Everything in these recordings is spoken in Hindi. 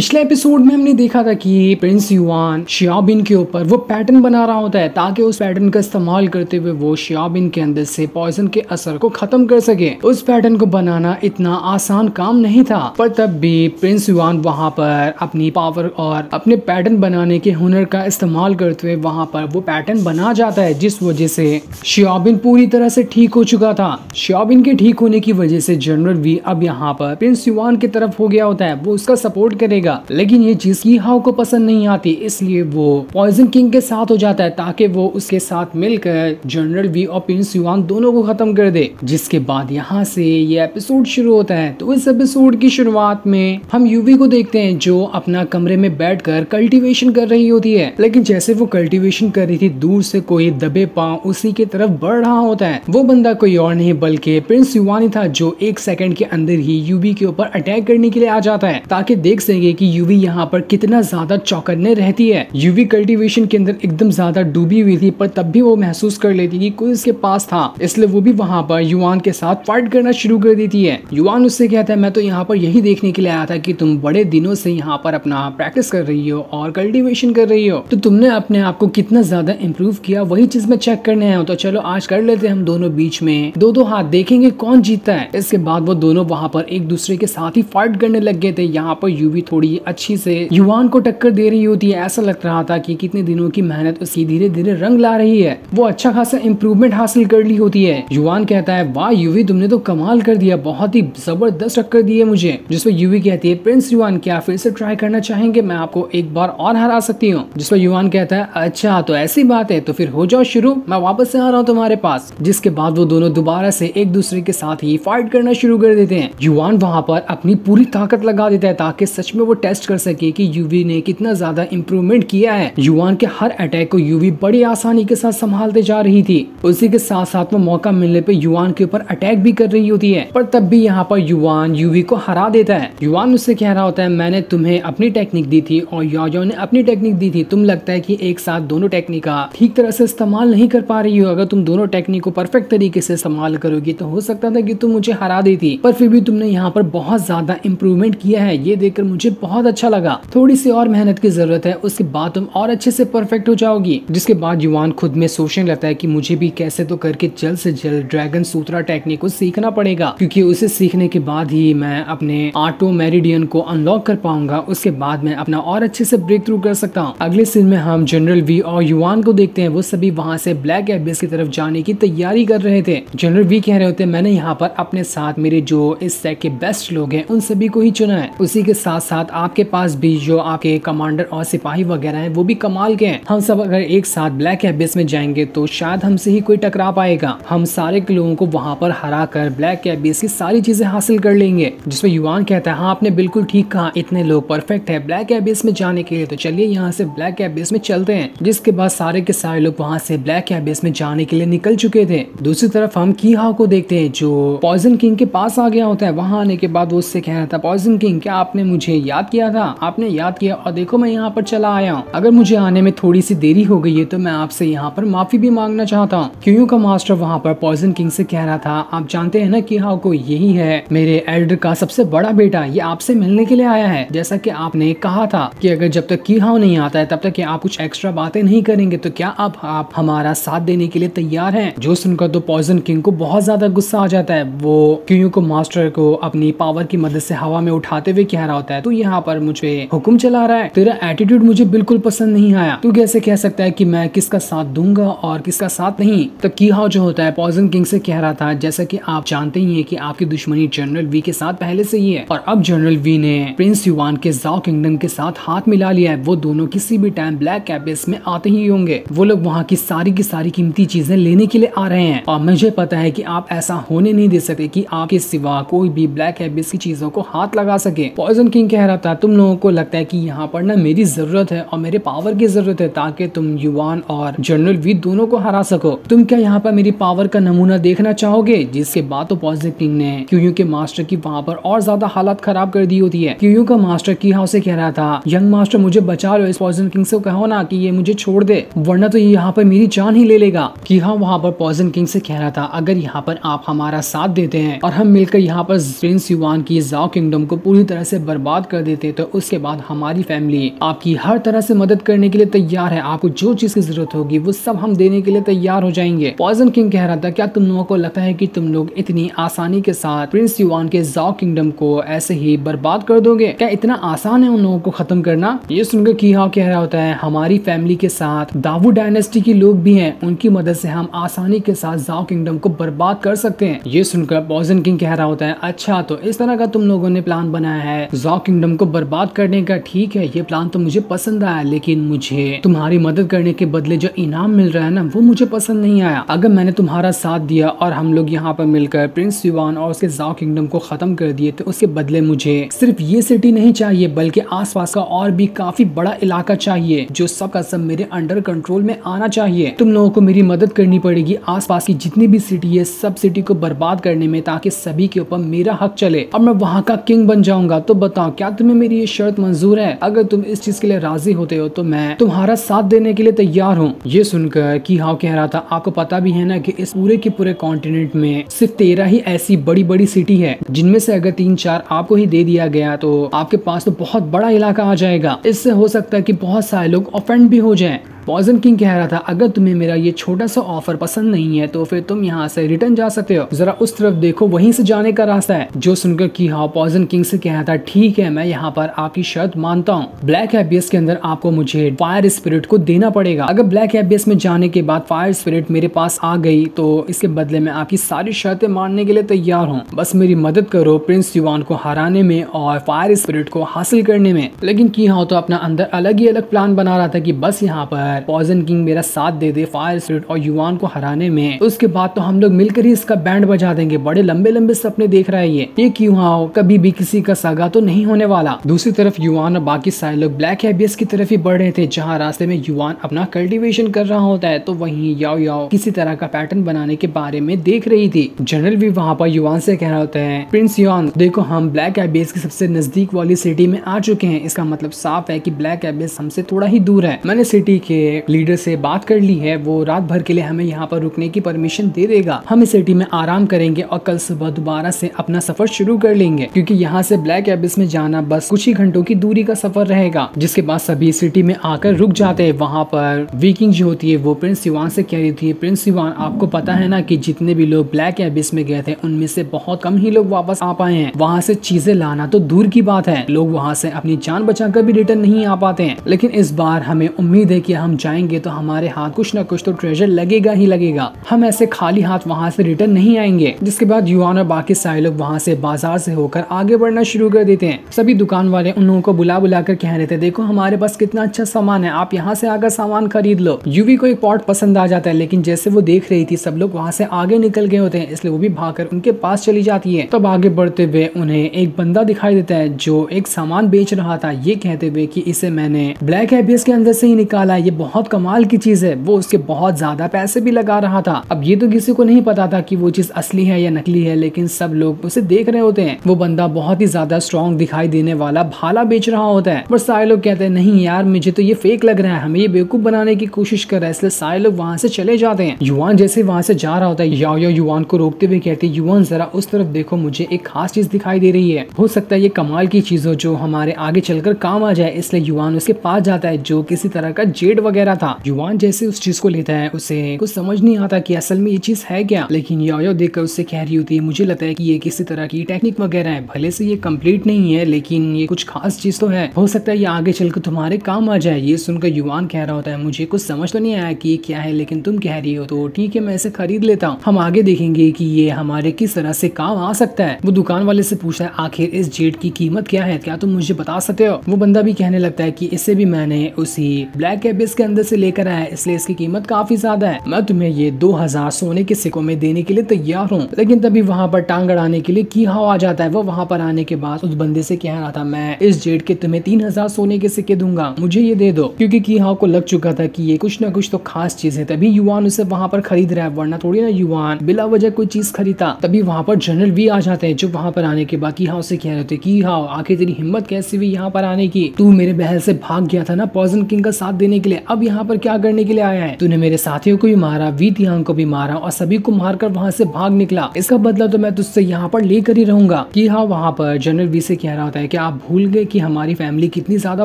पिछले एपिसोड में हमने देखा था कि प्रिंस युआन शियाबिन के ऊपर वो पैटर्न बना रहा होता है ताकि उस पैटर्न का इस्तेमाल करते हुए वो शियाबिन के अंदर से पॉइजन के असर को खत्म कर सके। उस पैटर्न को बनाना इतना आसान काम नहीं था, पर तब भी प्रिंस युआन वहां पर अपनी पावर और अपने पैटर्न बनाने के हुनर का इस्तेमाल करते हुए वहां पर वो पैटर्न बना जाता है, जिस वजह से शियाबिन पूरी तरह से ठीक हो चुका था। शियाबिन के ठीक होने की वजह से जनरल वी अब यहाँ पर प्रिंस युआन की तरफ हो गया होता है, वो उसका सपोर्ट करेगा। लेकिन ये चीज की हाउ को पसंद नहीं आती, इसलिए वो पॉइजन किंग के साथ हो जाता है ताकि वो उसके साथ मिलकर जनरल वी और प्रिंस युआन दोनों को खत्म कर दे। जिसके बाद यहाँ से ये एपिसोड शुरू होता है। तो इस एपिसोड की शुरुआत में हम यूवी को देखते हैं जो अपना कमरे में बैठकर कल्टीवेशन कर रही होती है, लेकिन जैसे वो कल्टीवेशन कर रही थी दूर से कोई दबे पांव उसी की तरफ बढ़ रहा होता है। वो बंदा कोई और नहीं बल्कि प्रिंस युआन ही था, जो एक सेकंड के अंदर ही यूवी के ऊपर अटैक करने के लिए आ जाता है ताकि देख सके कि यूवी यहाँ पर कितना ज्यादा चौकन्ने रहती है। यूवी कल्टीवेशन के अंदर एकदम ज्यादा डूबी हुई थी, पर तब भी वो महसूस कर लेती कि कोई उसके पास था, इसलिए वो भी वहाँ पर युआन के साथ फाइट करना शुरू कर देती है। युआन उससे कहता है मैं तो यहाँ पर यही देखने के लिए आया था कि तुम बड़े दिनों से यहाँ पर अपना प्रैक्टिस कर रही हो और कल्टीवेशन कर रही हो, तो तुमने अपने आप को कितना ज्यादा इम्प्रूव किया, वही चीज में चेक करने आया हूँ। तो चलो आज कर लेते हैं हम दोनों बीच में दो हाथ, देखेंगे कौन जीतता है। इसके बाद वो दोनों वहाँ पर एक दूसरे के साथ ही फाइट करने लग गए थे। यहाँ पर यूवी थोड़ी अच्छी से युआन को टक्कर दे रही होती है। ऐसा लग रहा था कि कितने दिनों की मेहनत उसकी धीरे धीरे रंग ला रही है। वो अच्छा खासा इम्प्रूवमेंट हासिल कर ली होती है। युआन कहता है वाह यूवी, तुमने तो कमाल कर दिया, बहुत ही जबरदस्त टक्कर दी है मुझे। जिसपे यूवी कहती है प्रिंस युआन क्या फिर से ट्राई करना चाहेंगे, मैं आपको एक बार और हरा सकती हूँ। जिसपे युआन कहता है अच्छा तो ऐसी बात है, तो फिर हो जाओ शुरू, मैं वापस से आ रहा हूँ तुम्हारे पास। जिसके बाद वो दोनों दोबारा से एक दूसरे के साथ ही फाइट करना शुरू कर देते हैं। युआन वहाँ पर अपनी पूरी ताकत लगा देता है ताकि सच में वो टेस्ट कर सके कि यूवी ने कितना ज्यादा इम्प्रूवमेंट किया है। युआन के हर अटैक को यूवी बड़ी आसानी के साथ संभालते जा रही थी। उसी के साथ साथ में मौका मिलने पे युआन के ऊपर अटैक भी कर रही होती है, पर तब भी यहाँ पर युआन यूवी को हरा देता है। युआन उससे कह रहा होता है मैंने तुम्हें अपनी टेक्निक दी थी और याओ ने अपनी टेक्निक दी थी, तुम लगता है कि एक साथ दोनों टेक्निक का ठीक तरह से इस्तेमाल नहीं कर पा रही हो। अगर तुम दोनों टेक्निक को परफेक्ट तरीके से इस्तेमाल करोगी तो हो सकता था कि तुम मुझे हरा देती, पर फिर भी तुमने यहाँ पर बहुत ज्यादा इम्प्रूवमेंट किया है, ये देखकर मुझे बहुत अच्छा लगा। थोड़ी सी और मेहनत की जरूरत है, उसके बाद तुम और अच्छे से परफेक्ट हो जाओगी। जिसके बाद युआन खुद में सोचने लगता है कि मुझे भी कैसे तो करके जल्द से जल्द ड्रैगन सूत्रा टेक्निक को सीखना पड़ेगा, क्योंकि उसे सीखने के बाद ही मैं अपने आटो मेरिडियन को अनलॉक कर पाऊंगा। उसके बाद मैं अपना और अच्छे से ब्रेक थ्रू कर सकता हूँ। अगले सीन में हम जनरल वी और युआन को देखते हैं। वो सभी वहाँ से ब्लैक एबिस की तरफ जाने की तैयारी कर रहे थे। जनरल वी कह रहे होते हैं मैंने यहाँ पर अपने साथ मेरे जो इस सेट के बेस्ट लोग हैं उन सभी को ही चुना है। उसी के साथ साथ आपके पास भी जो आपके कमांडर और सिपाही वगैरह हैं वो भी कमाल के हैं। हम सब अगर एक साथ ब्लैक एबिस में जाएंगे तो शायद हमसे ही कोई टकरा पाएगा। हम सारे लोगों को वहाँ पर हरा कर ब्लैक एबिस की सारी चीजें हासिल कर लेंगे। जिसमें युआन कहता है हाँ आपने बिल्कुल ठीक कहा, इतने लोग परफेक्ट है ब्लैक एबिस में जाने के लिए, तो चलिए यहाँ से ब्लैक एबिस में चलते हैं। जिसके बाद सारे के सारे लोग वहाँ से ब्लैक एबिस में जाने के लिए निकल चुके थे। दूसरी तरफ हम की हाउ को देखते हैं जो पॉइजन किंग के पास आ गया होता है। वहाँ आने के बाद वो उससे कह रहा था पॉइजन किंग क्या आपने मुझे याद किया था? आपने याद किया और देखो मैं यहाँ पर चला आया हूँ। अगर मुझे आने में थोड़ी सी देरी हो गई है तो मैं आपसे यहाँ पर माफी भी मांगना चाहता हूँ। क्यों का मास्टर वहाँ पर पॉइजन किंग से कह रहा था आप जानते हैं ना कि हाउ को यही है मेरे एल्डर का सबसे बड़ा बेटा, ये आपसे मिलने के लिए आया है। जैसा कि आपने कहा था कि अगर जब तक की हाउ नहीं आता है तब तक आप कुछ एक्स्ट्रा बातें नहीं करेंगे, तो क्या आप हमारा साथ देने के लिए तैयार हैं? जो सुनकर तो पॉइजन किंग को बहुत ज्यादा गुस्सा आ जाता है। वो क्यों को मास्टर को अपनी पावर की मदद से हवा में उठाते हुए कह रहा होता है तू यहाँ पर मुझे हुक्म चला रहा है, तेरा एटीट्यूड मुझे बिल्कुल पसंद नहीं आया। तू कैसे कह सकता है कि मैं किसका साथ दूंगा और किसका साथ नहीं? तब की हाउ जो होता है पॉइजन किंग से कह रहा था जैसा कि आप जानते ही हैं कि आपकी दुश्मनी जनरल वी के साथ पहले से ही है और अब जनरल वी ने प्रिंस युआन के जाओ किंगडम के साथ हाथ मिला लिया है। वो दोनों किसी भी टाइम ब्लैक एबिस में आते ही होंगे। वो लोग वहाँ की सारी कीमती चीजें लेने के लिए आ रहे हैं और मुझे पता है कि आप ऐसा होने नहीं दे सकते कि आपके सिवा कोई भी ब्लैक एबिस की चीजों को हाथ लगा सके। पॉइजन किंग कह रहा था तुम लोगों को लगता है कि यहाँ पर ना मेरी जरूरत है और मेरे पावर की जरूरत है ताकि तुम युआन और जनरल वी दोनों को हरा सको। तुम क्या यहाँ पर मेरी पावर का नमूना देखना चाहोगे? जिसके बाद तो पॉइजन किंग ने क्यू के मास्टर की वहाँ पर और ज्यादा हालत खराब कर दी होती है। क्यू का मास्टर की हाउ से कह रहा था यंग मास्टर मुझे बचा लो, इस पॉइजन किंग से कहो ना कि ये मुझे छोड़ दे वरना तो ये यहाँ पर मेरी जान ही ले लेगा। की हाउ वहाँ पर पॉइजन किंग से कह रहा था अगर यहाँ पर आप हमारा साथ देते हैं और हम मिलकर यहाँ पर प्रिंस युआन की जाओ किंगडम को पूरी तरह से बर्बाद कर देते हैं तो उसके बाद हमारी फैमिली आपकी हर तरह से मदद करने के लिए तैयार है। आपको जो चीज की जरूरत होगी वो सब हम देने के लिए तैयार हो जाएंगे। पॉइजन किंग कह रहा था, क्या तुम लोगों को लगता है कि तुम लोग इतनी आसानी के साथ प्रिंस युआन के जाओ किंगडम को ऐसे ही बर्बाद कर दोगे? क्या इतना आसान है उन लोगों को खत्म करना? ये सुनकर की हाउ कह रहा होता है, हमारी फैमिली के साथ दावू डायनेस्टी के लोग भी हैं, उनकी मदद से हम आसानी के साथ जाओ किंगडम को बर्बाद कर सकते हैं। ये सुनकर पॉइजन किंग कह रहा होता है, अच्छा तो इस तरह का तुम लोगों ने प्लान बनाया है जाओ किंगडम को बर्बाद करने का। ठीक है, ये प्लान तो मुझे पसंद आया, लेकिन मुझे तुम्हारी मदद करने के बदले जो इनाम मिल रहा है ना, वो मुझे पसंद नहीं आया। अगर मैंने तुम्हारा साथ दिया और हम लोग यहाँ पर मिलकर प्रिंस युआन और उसके जाओ किंगडम को खत्म कर दिए, तो उसके बदले मुझे सिर्फ ये सिटी नहीं चाहिए बल्कि आसपास का और भी काफी बड़ा इलाका चाहिए, जो सब का सब मेरे अंडर कंट्रोल में आना चाहिए। तुम लोगों को मेरी मदद करनी पड़ेगी आसपास की जितनी भी सिटी है सब सिटी को बर्बाद करने में, ताकि सभी के ऊपर मेरा हक चले और मैं वहाँ का किंग बन जाऊंगा। तो बताओ, क्या तुम्हें मेरी ये शर्त मंजूर है? अगर तुम इस चीज के लिए राजी होते हो तो मैं तुम्हारा साथ देने के लिए तैयार हूँ। ये सुनकर की हाउ कह रहा था, आपको पता भी है ना कि इस पूरे के पूरे कॉन्टिनेंट में सिर्फ 13 ही ऐसी बड़ी बड़ी सिटी है, जिनमें से अगर 3-4 आपको ही दे दिया गया तो आपके पास तो बहुत बड़ा इलाका आ जाएगा। इससे हो सकता है कि बहुत सारे लोग ऑफेंड भी हो जाएं। पॉइजन किंग कह रहा था, अगर तुम्हें मेरा ये छोटा सा ऑफर पसंद नहीं है तो फिर तुम यहाँ से रिटर्न जा सकते हो, जरा उस तरफ देखो, वहीं से जाने का रास्ता है। जो सुनकर की हाउ पॉइजन किंग से कह रहा था, ठीक है मैं यहाँ पर आपकी शर्त मानता हूँ। ब्लैक एबियस के अंदर आपको मुझे फायर स्पिरिट को देना पड़ेगा। अगर ब्लैक एबियस में जाने के बाद फायर स्पिरिट मेरे पास आ गई तो इसके बदले में आपकी सारी शर्तें मानने के लिए तैयार हूँ। बस मेरी मदद करो प्रिंस युआन को हराने में और फायर स्पिरिट को हासिल करने में। लेकिन की हाउ तो अपना अंदर अलग ही अलग प्लान बना रहा था कि बस यहाँ पर पॉइजन किंग मेरा साथ दे दे फायर स्पिरिट और युआन को हराने में, उसके बाद तो हम लोग मिलकर ही इसका बैंड बजा देंगे। बड़े लंबे लंबे सपने देख रहा है ये क्यों हाउ कभी भी किसी का सगा तो नहीं होने वाला। दूसरी तरफ युआन और बाकी सारे लोग ब्लैक एबियस की तरफ ही बढ़ रहे थे, जहाँ रास्ते में युआन अपना कल्टीवेशन कर रहा होता है तो वहीं याओ याओ किसी तरह का पैटर्न बनाने के बारे में देख रही थी। जनरल भी वहाँ पर युआन से कह रहा होता है, प्रिंस युआन देखो हम ब्लैक एबियस की सबसे नजदीक वाली सिटी में आ चुके हैं, इसका मतलब साफ है कि ब्लैक एबियस हमसे थोड़ा ही दूर है। मैंने सिटी के लीडर से बात कर ली है, वो रात भर के लिए हमें यहाँ पर रुकने की परमिशन दे देगा। हम इस सिटी में आराम करेंगे और कल सुबह दोबारा से अपना सफर शुरू कर लेंगे, क्योंकि यहाँ से ब्लैक एबिस में जाना बस कुछ ही घंटों की दूरी का सफर रहेगा। जिसके बाद सभी सिटी में आकर रुक जाते हैं। वहाँ पर वीकिंग जो होती है वो प्रिंस युआन से कह रही थी, प्रिंस युआन आपको पता है ना कि जितने भी लोग ब्लैक एबिस में गए थे उनमें से बहुत कम ही लोग वापस आ पाए हैं। वहाँ से चीजें लाना तो दूर की बात है, लोग वहाँ से अपनी जान बचाकर भी रिटर्न नहीं आ पाते हैं। लेकिन इस बार हमें उम्मीद है कि हम जाएंगे तो हमारे हाथ कुछ न कुछ तो ट्रेजर लगेगा ही लगेगा, हम ऐसे खाली हाथ वहाँ से रिटर्न नहीं आएंगे। जिसके बाद युआन और बाकी सारे लोग वहाँ से बाजार से होकर आगे बढ़ना शुरू कर देते हैं। सभी दुकान वाले उन लोगों को बुला बुला कर कह रहे थे, देखो हमारे पास कितना अच्छा सामान है, आप यहाँ से आकर सामान खरीद लो। यूवी को एक पॉट पसंद आ जाता है, लेकिन जैसे वो देख रही थी सब लोग वहाँ से आगे निकल गए होते हैं, इसलिए वो भी भागकर उनके पास चली जाती है। तब आगे बढ़ते हुए उन्हें एक बंदा दिखाई देता है जो एक सामान बेच रहा था, ये कहते हुए कि इसे मैंने ब्लैक एबियस के अंदर से ही निकाला, ये बहुत कमाल की चीज है। वो उसके बहुत ज्यादा पैसे भी लगा रहा था। अब ये तो किसी को नहीं पता था कि वो चीज असली है या नकली है, लेकिन सब लोग उसे देख रहे होते हैं। वो बंदा बहुत ही ज्यादा स्ट्रॉन्ग दिखाई देने वाला भाला बेच रहा होता है, पर सारे लोग कहते हैं नहीं यार मुझे तो ये फेक लग रहा है, हमें ये बेवकूफ बनाने की कोशिश कर रहा है, इसलिए सारे लोग वहाँ से चले जाते हैं। युआन जैसे वहाँ से जा रहा होता है, याओ याओ युआन को रोकते हुए कहती है, युआन जरा उस तरफ देखो, मुझे एक खास चीज दिखाई दे रही है, हो सकता है ये कमाल की चीज हो जो हमारे आगे चलकर काम आ जाए। इसलिए युआन उसके पास जाता है जो किसी तरह का जेड वगैरह था। युआन जैसे उस चीज को लेता है, उसे कुछ समझ नहीं आता कि असल में ये चीज है क्या, लेकिन याओ याओ देखकर उससे कह रही होती है, मुझे लगता है कि ये किसी तरह की टेक्निक वगैरह है, भले से ये कंप्लीट नहीं है लेकिन ये कुछ खास चीज तो है, हो सकता है ये आगे चलकर तुम्हारे काम आ जाए। ये सुनकर युआन कह रहा होता है, मुझे कुछ समझ तो नहीं आया कि ये क्या है, लेकिन तुम कह रही हो तो ठीक है मैं इसे खरीद लेता हूँ, हम आगे देखेंगे कि ये हमारे किस तरह से काम आ सकता है। वो दुकान वाले से पूछता है, आखिर इस जेड की कीमत क्या है, क्या तुम मुझे बता सकते हो? वो बंदा भी कहने लगता है कि इसे भी मैंने उसी ब्लैक एबिस के अंदर से लेकर आया, इसलिए इसकी कीमत काफी ज्यादा है, मैं तुम्हें ये 2000 सोने के सिक्कों में देने के लिए तैयार हूँ। लेकिन तभी वहाँ पर टांग अड़ाने के लिए की हाउ आ जाता है। वो वहाँ पर आने के बाद उस बंदे से कह रहा था, मैं इस जेड के तुम्हें 3000 सोने के सिक्के दूंगा, मुझे ये दे दो, क्योंकि की हाउ को लग चुका था कि ये कुछ ना कुछ तो खास चीज है, तभी युआन उसे वहाँ पर खरीद रहा है, वरना थोड़ी ना युआन बिला वजह कोई चीज खरीदा। तभी वहाँ पर जनरल भी आ जाते हैं, जो वहाँ पर आने के बाद की हाउ से कह रहे थे, की हाउ आखिर तेरी हिम्मत कैसी हुई यहाँ पर आने की, तू मेरे बहल से भाग गया था ना पॉइजन किंग का साथ देने के लिए, अब यहाँ पर क्या करने के लिए आया है? तूने मेरे साथियों को भी मारा, वी तियांग को भी मारा और सभी को मारकर वहाँ से भाग निकला। इसका बदला तो मैं तुझसे यहाँ पर लेकर ही रहूंगा। कि हाँ, वहाँ पर जनरल वी से कह रहा होता है कि आप भूल गए कि हमारी फैमिली कितनी ज्यादा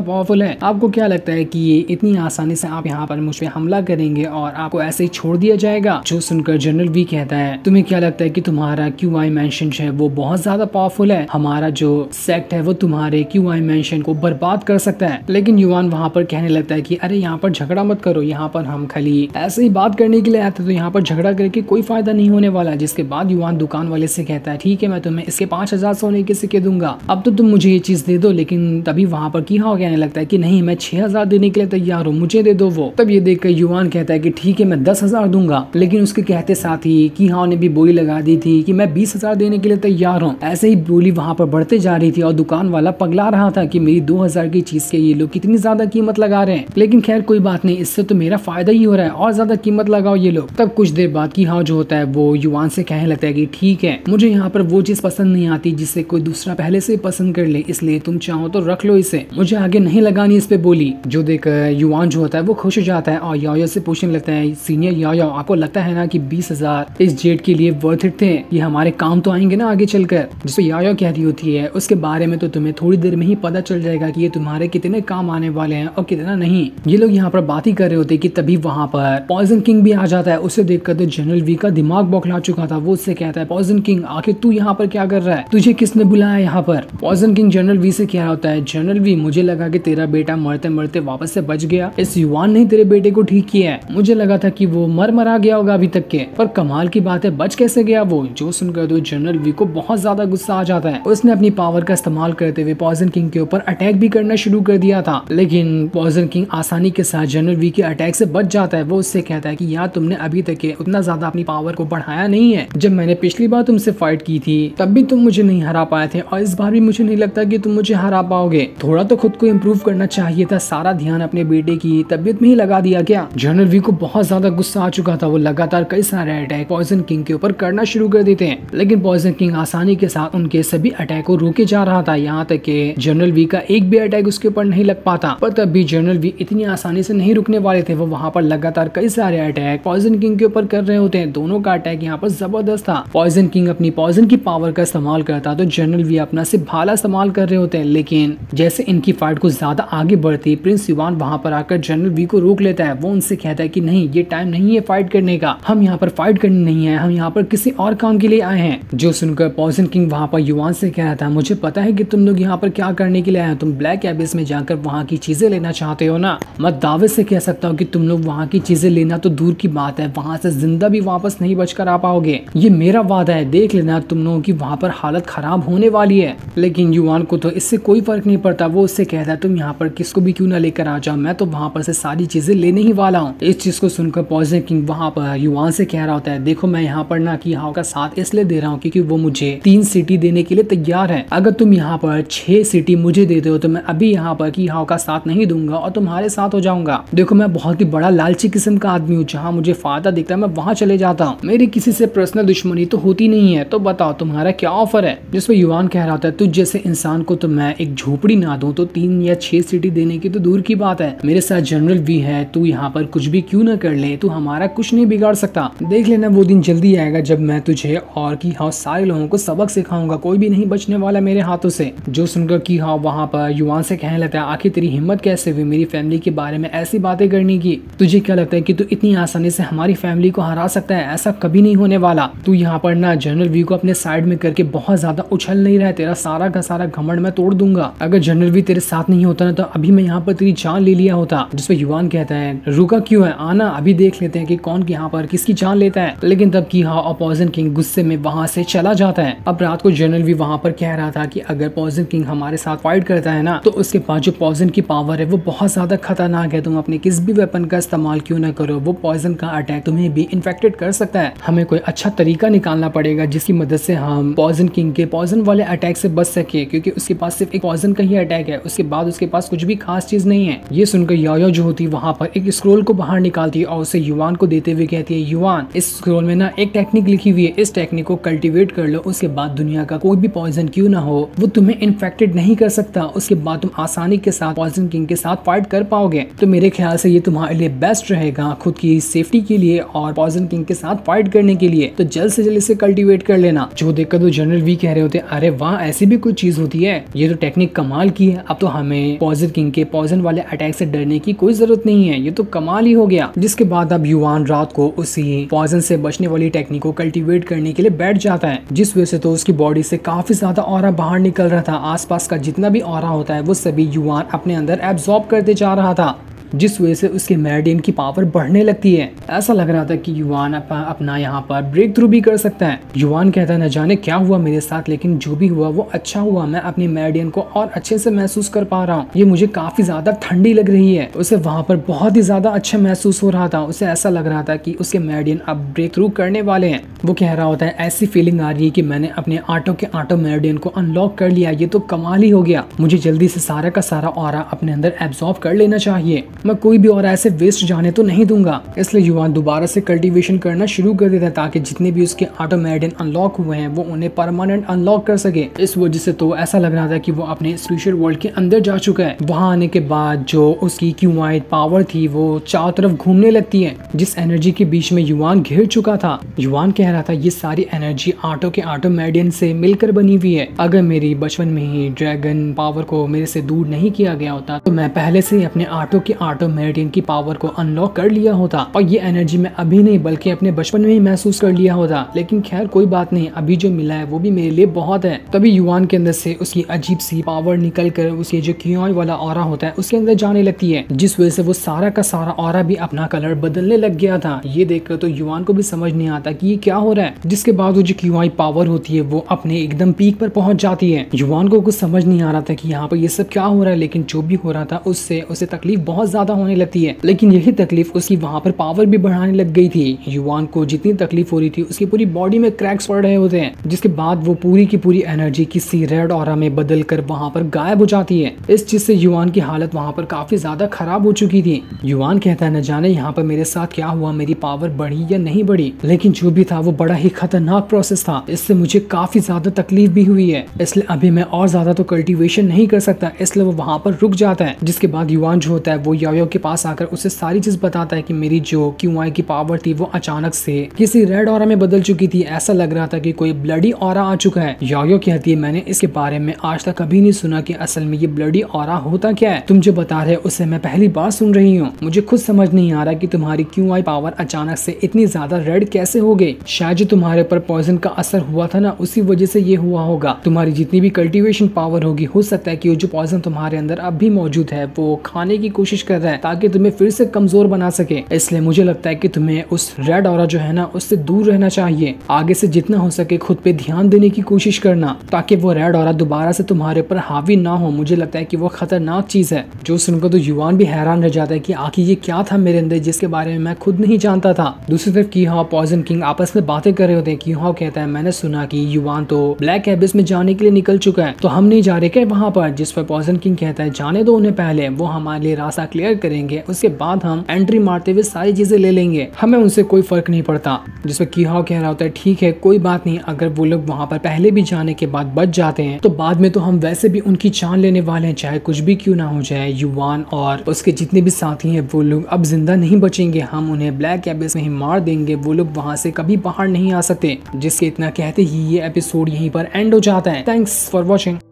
पावरफुल है। आपको क्या लगता है कि ये इतनी आसानी से आप यहाँ पर मुझ पे हमला करेंगे और आपको ऐसे ही छोड़ दिया जाएगा? जो सुनकर जनरल वी कहता है, तुम्हें क्या लगता है कि तुम्हारा QI मेंशन है वो बहुत ज्यादा पावरफुल है? हमारा जो सेक्ट है वो तुम्हारे QI मेंशन को बर्बाद कर सकता है। लेकिन युवान वहाँ पर कहने लगता है कि अरे यहाँ पर झगड़ा मत करो, यहाँ पर हम खाली ऐसे ही बात करने के लिए आते, तो यहाँ पर झगड़ा करके कोई फायदा नहीं होने वाला। जिसके बाद युवान दुकान वाले से कहता है, ठीक है, मैं तुम्हें इसके 5000 सोने के सिक्के दूंगा, अब तो तुम मुझे ये चीज दे दो। लेकिन तभी वहाँ पर की हाँ कहने लगता है कि नहीं, मैं 6000 देने के लिए तैयार हूँ, मुझे दे दो वो। तब ये देखकर युवान कहता है कि ठीक है, मैं 10,000 दूंगा। लेकिन उसके कहते साथ ही की हाँ ने भी बोली लगा दी थी कि मैं 20,000 देने के लिए तैयार हूँ। ऐसे ही बोली वहाँ पर बढ़ते जा रही थी और दुकान वाला पगला रहा था कि मेरी 2000 की चीज के ये लोग कितनी ज्यादा कीमत लगा रहे हैं। लेकिन खैर कोई बात नहीं, इससे तो मेरा फायदा ही हो रहा है, और ज्यादा कीमत लगाओ ये लोग। तब कुछ देर बाद की हाँ जो होता है वो युवान से कहने लगता है कि ठीक है, मुझे यहाँ पर वो चीज पसंद नहीं आती जिससे कोई दूसरा पहले से पसंद कर ले, इसलिए तुम चाहो तो रख लो इसे, मुझे आगे नहीं लगानी इस पे बोली। जो देख युवान जो होता है वो खुश हो जाता है और याओ से पूछने लगता है, सीनियर याओ, आपको लगता है ना कि 20,000 इस जेट के लिए वर्थ इट थे? ये हमारे काम तो आएंगे ना आगे चलकर? जिसपे याओ कह रही होती है, उसके बारे में तो तुम्हें थोड़ी देर में ही पता चल जाएगा कि ये तुम्हारे कितने काम आने वाले हैं और कितना नहीं। ये लोग यहाँ पर बात ही कर रहे होते कि तभी वहाँ पर पॉइजन किंग भी आ जाता है। उसे देखकर तो जनरल वी का दिमाग बौखला चुका था। वो उससे कहता है, पॉइजन किंग, आखिर तू यहाँ पर क्या कर रहा है? तुझे किसने बुलाया यहाँ पर? पॉइजन किंग जनरल वी से कह रहा होता है, जनरल वी, मुझे लगा कि तेरा बेटा मरते मरते वापस से बच गया, इस युवान ने तेरे बेटे को ठीक किया है। मुझे लगा था कि वो मरा गया होगा अभी तक के, पर कमाल की बात है, बच कैसे गया वो? जो सुनकर तो जनरल वी को बहुत ज्यादा गुस्सा आ जाता है। उसने अपनी पावर का इस्तेमाल करते हुए पॉइजन किंग के ऊपर अटैक भी करना शुरू कर दिया था, लेकिन पॉइजन किंग आसानी के साथ जनरल वी के अटैक से बच जाता है। वो उससे कहता है कि यार, तुमने अभी तक के उतना ज्यादा अपनी पावर को बढ़ाया नहीं है। जब मैंने पिछली बार तुमसे फाइट की थी तब भी तुम मुझे नहीं हरा पाए थे, और इस बार भी मुझे नहीं लगता कि तुम मुझे हरा पाओगे। थोड़ा तो खुद को इम्प्रूव करना चाहिए था, सारा ध्यान अपने बेटे की तबीयत में ही लगा दिया क्या? जनरल वी को बहुत ज्यादा गुस्सा आ चुका था। वो लगातार कई सारे अटैक पॉइजन किंग के ऊपर करना शुरू कर देते हैं, लेकिन पॉइजन किंग आसानी के साथ उनके सभी अटैक को रोके जा रहा था। यहाँ तक कि जनरल वी का एक भी अटैक उसके ऊपर नहीं लग पाता। पर तब भी जनरल वी इतनी आसानी से नहीं रुकने वाले थे। वो वहाँ पर लगातार कई सारे अटैक पॉइजन किंग के ऊपर कर रहे होते हैं। दोनों का अटैक यहाँ पर जबरदस्त था। पॉइजन किंग अपनी पॉइजन की पावर का इस्तेमाल करता तो जनरल वी अपना सिर्फ भाला इस्तेमाल कर रहे होते हैं। लेकिन जैसे इनकी फाइट को ज्यादा आगे बढ़ती, प्रिंस युवान वहाँ पर आकर जनरल वी को रोक लेता है। वो उनसे कहता है कि नहीं, ये टाइम नहीं है फाइट करने का, हम यहाँ पर फाइट करनी नहीं है, हम यहाँ पर किसी और काम के लिए आए हैं। जो सुनकर पॉइजन किंग वहाँ पर युवान से कह रहा था, मुझे पता है कि तुम लोग यहाँ पर क्या करने के लिए आए हैं, तुम ब्लैक एबिस में जाकर वहाँ की चीजें लेना चाहते हो ना। मैं दावे से कह सकता हूँ कि तुम लोग वहाँ की चीजें लेना तो दूर की बात है, वहाँ से जिंदा भी वापस नहीं बचकर आ पाओगे। ये मेरा वादा है, देख लेना तुम लोगों की वहाँ पर हालत खराब होने वाली है। लेकिन युवान को तो इससे कोई फर्क नहीं पड़ता। वो उससे कहता है, तुम यहाँ पर किसको भी क्यों ना लेकर आ जाओ, मैं तो वहाँ पर से सारी चीजें लेने ही वाला हूँ। इस चीज को सुनकर पॉइजन किंग वहाँ पर युवान से कह रहा होता है, देखो मैं यहाँ पर ना की हाउ का साथ इसलिए दे रहा हूँ क्योंकि वो मुझे 3 सिटी देने के लिए तैयार है। अगर तुम यहाँ पर 6 सिटी मुझे देते हो तो मैं अभी यहाँ पर की हाउ का साथ नहीं दूंगा और तुम्हारे साथ हो जाऊंगा। देखो मैं बहुत ही बड़ा लालची किस्म का आदमी हूँ, जहाँ मुझे फायदा दिखता है मैं वहाँ चले जाता हूँ, मेरी किसी से पर्सनल दुश्मनी तो होती नहीं है। तो बताओ तुम्हारा क्या ऑफर है? जिसपे युवान कह रहा था, तुझ जैसे इंसान को तो मैं एक झोपड़ी ना दूं तो 3 या 6 सिटी देने की तो दूर की बात है। मेरे साथ जनरल भी है, तू यहाँ पर कुछ भी क्यों ना कर ले, तू हमारा कुछ नहीं बिगाड़ सकता। देख लेना वो दिन जल्दी आएगा जब मैं तुझे और की हाँ सारे लोगों को सबक सिखाऊंगा, कोई भी नहीं बचने वाला मेरे हाथों से। जो सुनकर की हाँ वहाँ पर युवान से कहने लगता है, आखिर तेरी हिम्मत कैसे हुई मेरी फैमिली के बारे में ऐसी बातें करने की? तुझे क्या लगता है कि तू इतनी आसानी से हमारी फैमिली को हरा सकता है? ऐसा कभी नहीं होने वाला। तू यहाँ पर ना जनरल वी को अपने साइड में करके बहुत ज्यादा उछल नहीं रहा है, तेरा सारा का सारा घमंड मैं तोड़ दूंगा। अगर जनरल वी तेरे साथ नहीं होता ना तो अभी मैं यहाँ पर तेरी जान ले लिया होता। जिसपे युवान कहता है, रुका क्यों है, आना अभी देख लेते हैं कि कौन यहाँ पर किसकी जान लेता है। लेकिन तब की हाँ पॉइजन किंग गुस्से में वहाँ से चला जाता है। अब रात को जनरल वी वहाँ पर कह रहा था कि अगर पॉइजन किंग हमारे साथ फाइट करता है ना तो उसके पास जो पॉइजन की पावर है वो बहुत ज्यादा खतरनाक है। तुम अपने किस भी वेपन का इस्तेमाल क्यों ना करो, वो पॉइजन का अटैक तुम्हें भी इन्फेक्टेड कर सकता है। हमें कोई अच्छा तरीका निकालना पड़ेगा जिसकी मदद से हम पॉइजन किंग के पॉइजन वाले अटैक से बच सके, क्योंकि उसके पास सिर्फ एक पॉइजन का ही अटैक है, उसके बाद उसके पास कुछ भी खास चीज नहीं है। ये सुनकर यायो जो होती वहाँ पर एक स्क्रोल को बाहर निकालती है और उसे युवान को देते हुए कहती है, युवान इस स्क्रोल में ना एक टेक्निक लिखी हुई है, इस टेक्निक को कल्टीवेट कर लो, उसके बाद दुनिया का कोई भी पॉइजन क्यों ना हो वो तुम्हें इन्फेक्टेड नहीं कर सकता। उसके बाद तुम आसानी के साथ पॉइजन किंग के साथ फाइट कर पाओगे। तो तो मेरे ख्याल से ये तुम्हारे लिए बेस्ट रहेगा खुद की सेफ्टी के लिए और पॉइजन किंग के साथ फाइट करने के लिए। तो जल्द से जल्द इसे कल्टीवेट कर लेना। जो देखकर तो जनरल वी कह रहे होते अरे वाह ऐसी भी कोई चीज होती है, ये तो टेक्निक कमाल की है। अब तो हमें पॉइजन किंग के पॉइजन वाले अटैक से डरने की कोई जरूरत नहीं है, ये तो कमाल ही हो गया। जिसके बाद अब युवान रात को उसी पॉइजन से बचने वाली टेक्निक को कल्टीवेट करने के लिए बैठ जाता है, जिस वजह से तो उसकी बॉडी से काफी ज्यादा ऑरा बाहर निकल रहा था। आसपास का जितना भी ऑरा होता है वो सभी युवान अपने अंदर एब्जॉर्ब करते जा रहा था, जिस वजह से उसके मेरिडियन की पावर बढ़ने लगती है। ऐसा लग रहा था कि युवान अपना यहाँ पर ब्रेक थ्रू भी कर सकता है। युवान कहता है न जाने क्या हुआ मेरे साथ, लेकिन जो भी हुआ वो अच्छा हुआ। मैं अपनी मेरिडियन को और अच्छे से महसूस कर पा रहा हूँ। ये मुझे काफी ज्यादा ठंडी लग रही है। उसे वहां पर बहुत ही ज्यादा अच्छा महसूस हो रहा था। उसे ऐसा लग रहा था कि उसके मेरिडियन अब ब्रेक थ्रू करने वाले हैं। वो कह रहा होता है ऐसी फीलिंग आ रही है कि मैंने अपने आटो के आटो मेरिडियन को अनलॉक कर लिया, ये तो कमाल ही हो गया। मुझे जल्दी से सारा का सारा ऑरा अपने अंदर एब्जॉर्ब कर लेना चाहिए। मैं कोई भी और ऐसे वेस्ट जाने तो नहीं दूंगा। इसलिए युवान दोबारा से कल्टीवेशन करना शुरू कर देता है ताकि जितने भी उसके ऑटो मेरिडियन अनलॉक हुए हैं वो उन्हें परमानेंट अनलॉक कर सके। इस वजह से तो ऐसा लग रहा था कि वो अपने स्पिरिचुअल वर्ल्ड के अंदर जा चुका है। वहां आने के बाद जो उसकी क्यूआई पावर थी वो चारों तरफ घूमने लगती है, जिस एनर्जी के बीच में युवान घिर चुका था। युवान कह रहा था ये सारी एनर्जी ऑटो के ऑटो मेरिडियन से मिलकर बनी हुई है। अगर मेरी बचपन में ही ड्रैगन पावर को मेरे से दूर नहीं किया गया होता तो मैं पहले से ही अपने ऑटो के ऑटो मेरिडियन की पावर को अनलॉक कर लिया होता और ये एनर्जी मैं अभी नहीं बल्कि अपने बचपन में ही महसूस कर लिया होता। लेकिन खैर कोई बात नहीं, अभी जो मिला है वो भी मेरे लिए बहुत है। तभी युवान के अंदर से उसकी अजीब सी पावर निकल कर उसके जो क्यूआई वाला ऑरा होता है उसके अंदर जाने लगती है, जिस वजह से वो सारा का सारा ऑरा भी अपना कलर बदलने लग गया था। ये देखकर तो युवान को भी समझ नहीं आता कि ये क्या हो रहा है। जिसके बाद वो जो क्यूआई पावर होती है वो अपने एकदम पीक पर पहुंच जाती है। युवान को कुछ समझ नहीं आ रहा था कि यहाँ पर ये सब क्या हो रहा है, लेकिन जो भी हो रहा था उससे उसे तकलीफ बहुत ज्यादा होने लगती है। लेकिन यही तकलीफ उसकी वहां पर पावर भी बढ़ाने लग गई थी। युवान को जितनी तकलीफ हो रही थी उसकी पूरी बॉडी में क्रैक्स पड़ रहे होते हैं, जिसके बाद वो पूरी की पूरी एनर्जी किसी रेड ऑरा में बदल कर वहां पर गायब हो जाती है। इस चीज से युवान की हालत वहां पर काफी ज्यादा खराब हो चुकी थी। युवान कहता है न जाने यहाँ पर मेरे साथ क्या हुआ, मेरी पावर बढ़ी या नहीं बढ़ी, लेकिन जो भी था वो बड़ा ही खतरनाक प्रोसेस था। इससे मुझे काफी ज्यादा तकलीफ भी हुई है, इसलिए अभी मैं और ज्यादा तो कल्टीवेशन नहीं कर सकता। इसलिए वो वहां पर रुक जाता है। जिसके बाद युवान जो होता है वो यायो के पास आकर उसे सारी चीज बताता है कि मेरी जो क्यूआई की पावर थी वो अचानक से किसी रेड ऑरा में बदल चुकी थी। ऐसा लग रहा था कि कोई ब्लडी ऑरा आ चुका है। यायो कहती है मैंने इसके बारे में आज तक कभी नहीं सुना कि असल में ये ब्लडी ऑरा होता क्या है। तुम जो बता रहे हो उसे मैं पहली बार सुन रही हूँ। मुझे खुद समझ नहीं आ रहा कि तुम्हारी क्यूआई पावर अचानक से इतनी ज्यादा रेड कैसे हो गई। शायद जो तुम्हारे पर पॉइजन का असर हुआ था ना उसी वजह से ये हुआ होगा। तुम्हारी जितनी भी कल्टीवेशन पावर होगी हो सकता है कि वो जो पॉइजन तुम्हारे अंदर अब भी मौजूद है वो खाने की कोशिश कर रहा है ताकि तुम्हें फिर से कमजोर बना सके। इसलिए मुझे लगता है कि तुम्हें उस रेड ऑरा जो है ना उससे दूर रहना चाहिए। आगे से जितना हो सके खुद पे ध्यान देने की कोशिश करना ताकि वो रेड ऑरा दोबारा से तुम्हारे ऊपर हावी ना हो। मुझे लगता है कि वो खतरनाक चीज है। जो सुनकर तो युवान भी हैरान रह जाता है कि आखिर ये क्या था मेरे अंदर जिसके बारे में मैं खुद नहीं जानता था। दूसरी तरफ कीहाओ पॉइजन किंग आपस में बातें कर रहे होते हैं। कीहाओ कहता है मैंने सुना कि युवान तो ब्लैक एबिस में जाने के लिए निकल चुका है, तो हम नहीं जा रहे क्या वहाँ पर। जिस पर पॉइजन किंग कहता है जाने दो उन्हें, पहले वो हमारे लिए रास्ता क्लियर करेंगे, उसके बाद हम एंट्री मारते हुए सारी चीजें ले लेंगे, हमें उनसे कोई फर्क नहीं पड़ता। जिस पर कीहाओ कह रहा होता है ठीक है कोई बात नहीं, अगर वो लोग वहाँ पर पहले भी जाने के बाद बच जाते हैं तो बाद में तो हम वैसे भी उनकी जान लेने वाले हैं, चाहे कुछ भी क्यों ना हो जाए। युवान और उसके जितने भी साथी हैं वो लोग अब जिंदा नहीं बचेंगे, हम उन्हें ब्लैक एबिस में ही मार देंगे, वो लोग वहाँ से कभी बाहर नहीं आ सकते। जिसके इतना कहते ही ये एपिसोड यहीं पर एंड हो जाता है। Thanks for watching.